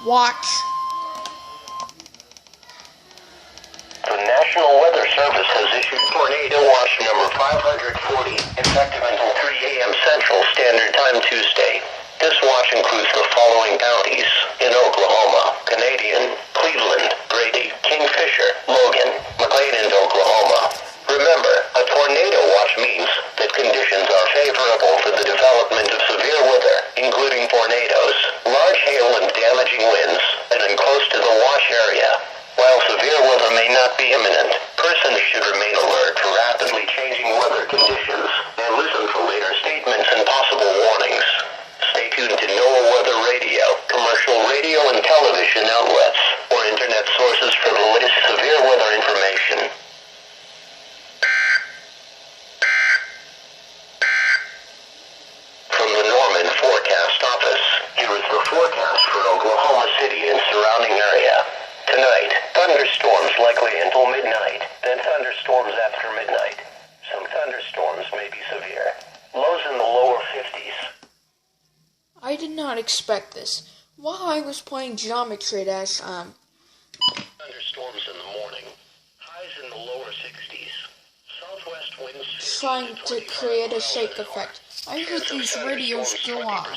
Watch. The National Weather Service has issued tornado watch number 540, effective until 3 a.m. Central Standard Time Tuesday. This watch includes the following counties in Oklahoma: Canadian, Cleveland, Grady, Kingfisher, Logan, McLean, and Oklahoma. Remember, a tornado watch means that conditions are favorable for the development of severe weather, including tornadoes, large hail and damaging winds, and close to the watch area. While severe weather may not be imminent, persons should remain alert for rapidly changing weather conditions and listen for later statements and possible warnings. Stay tuned to NOAA Weather Radio, commercial radio and television outlets, or internet sources for the latest severe weather information. From the Norman Forecast Office, here is the forecast for Oklahoma City and surrounding area. Tonight, thunderstorms likely until midnight, then thunderstorms after midnight. Some thunderstorms may be severe. Lows in the lower 50s. I did not expect this. While I was playing Geometry Dash, Thunderstorms in the morning. Highs in the lower 60s. Southwest winds trying to create a shake effect, I heard these radios go off.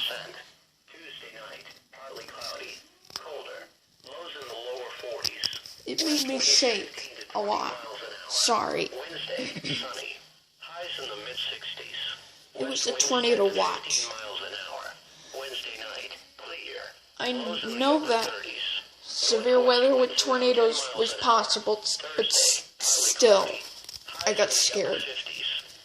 Tuesday night, partly cloudy, colder. Lows in the lower 40s. It made me shake a lot. Sorry. Wednesday, sunny. Highs in the mid 60s. It was a tornado watch. Miles an hour. Wednesday night, clear. I know that severe weather with tornadoes was possible, but still, I got scared.